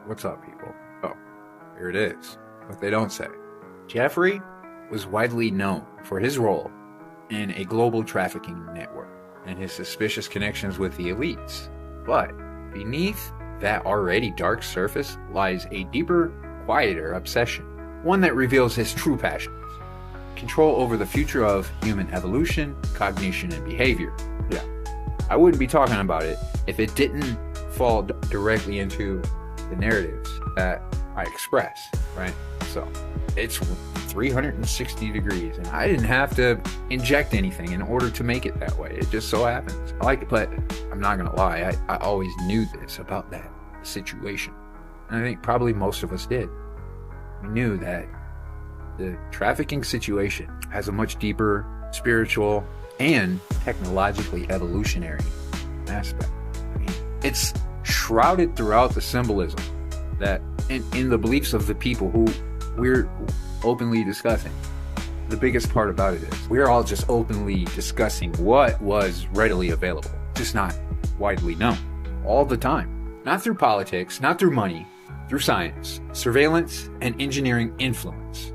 What's up, people? Oh, here it is. What they don't say. Jeffrey was widely known for his role in a global trafficking network and his suspicious connections with the elites. But beneath that already dark surface lies a deeper, quieter obsession, one that reveals his true passions: control over the future of human evolution, cognition, and behavior. Yeah, I wouldn't be talking about it if it didn't fall directly into the narratives that I express, right? So it's 360 degrees, and I didn't have to inject anything in order to make it that way. It just so happens. I like it, but I'm not gonna lie, I always knew this about that situation. And I think probably most of us did. We knew that the trafficking situation has a much deeper spiritual and technologically evolutionary aspect. I mean, it's shrouded throughout the symbolism that in the beliefs of the people who we're openly discussing. The biggest part about it is we're all just openly discussing what was readily available, just not widely known all the time. Not through politics, not through money, through science, surveillance, and engineering influence.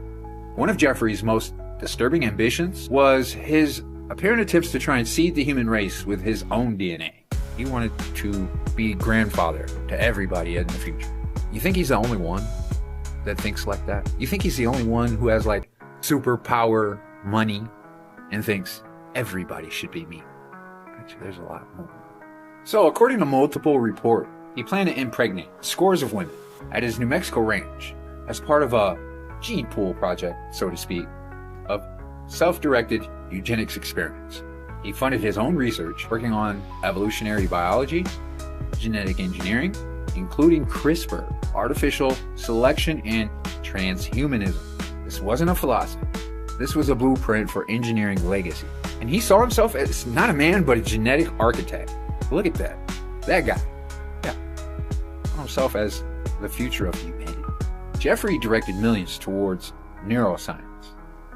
One of Jeffrey's most disturbing ambitions was his apparent attempts to try and seed the human race with his own DNA. He wanted to be grandfather to everybody in the future. You think he's the only one that thinks like that? You think he's the only one who has like superpower money and thinks everybody should be me? Actually, there's a lot more. So according to multiple reports, he planned to impregnate scores of women at his New Mexico ranch as part of a gene pool project, so to speak, of self-directed eugenics experiments. He funded his own research working on evolutionary biology, genetic engineering, including CRISPR, artificial selection, and transhumanism. This wasn't a philosophy. This was a blueprint for engineering legacy. And he saw himself as not a man, but a genetic architect. Look at that. That guy. Yeah. Saw himself as the future of humanity. Jeffrey directed millions towards neuroscience,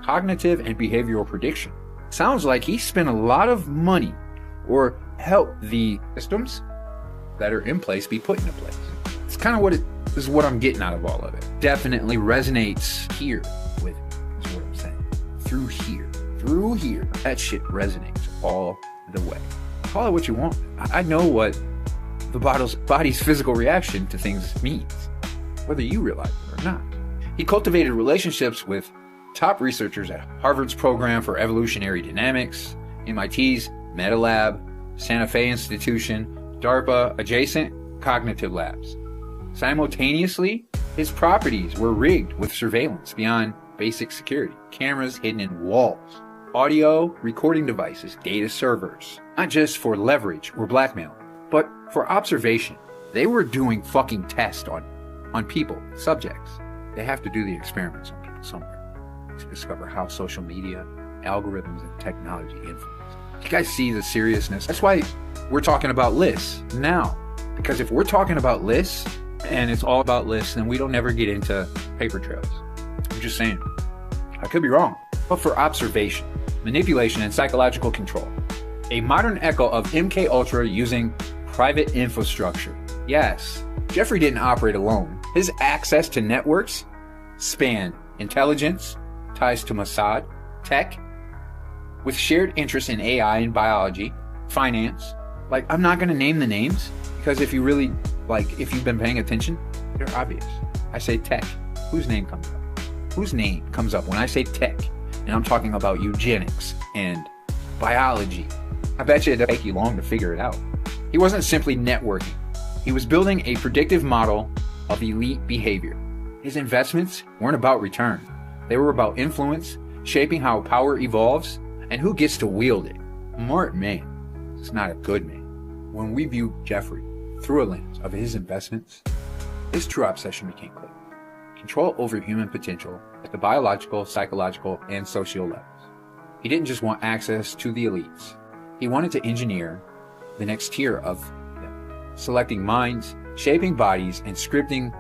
cognitive and behavioral prediction. Sounds like he spent a lot of money or helped the systems that are in place be put into place. It's kind of what this is what I'm getting out of all of it. Definitely resonates here with me, is what I'm saying. Through here. That shit resonates all the way. Call it what you want. I know what the body's physical reaction to things means, whether you realize it or not. He cultivated relationships with top researchers at Harvard's Program for Evolutionary Dynamics, MIT's MetaLab, Santa Fe Institution, DARPA adjacent cognitive labs. Simultaneously, his properties were rigged with surveillance beyond basic security, cameras hidden in walls, audio recording devices, data servers, not just for leverage or blackmail, but for observation. They were doing fucking tests on people, subjects. They have to do the experiments on people somewhere to discover how social media, algorithms, and technology influence. You guys see the seriousness? That's why we're talking about lists now. Because if we're talking about lists, and it's all about lists, then we don't ever get into paper trails. I'm just saying. I could be wrong. But for observation, manipulation, and psychological control. A modern echo of MK Ultra using private infrastructure. Yes, Jeffrey didn't operate alone. His access to networks spanned intelligence, ties to Mossad, tech, with shared interests in AI and biology, finance. Like, I'm not going to name the names because if you've been paying attention, they're obvious. I say tech. Whose name comes up? Whose name comes up when I say tech? And I'm talking about eugenics and biology. I bet you it'll take you long to figure it out. He wasn't simply networking. He was building a predictive model of elite behavior. His investments weren't about return. They were about influence, shaping how power evolves, and who gets to wield it. A smart man is not a good man. When we view Jeffrey through a lens of his investments, his true obsession became clear. Control over human potential at the biological, psychological, and social levels. He didn't just want access to the elites. He wanted to engineer the next tier of them, selecting minds, shaping bodies, and scripting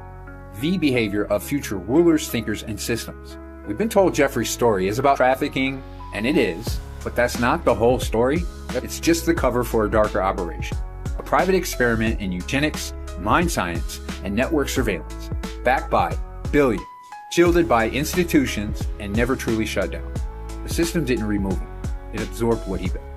the behavior of future rulers, thinkers, and systems. We've been told Jeffrey's story is about trafficking, and it is, but that's not the whole story. It's just the cover for a darker operation. A private experiment in eugenics mind science, and network surveillance, backed by billions, shielded by institutions, and never truly shut down. The system didn't remove him. It absorbed what he built.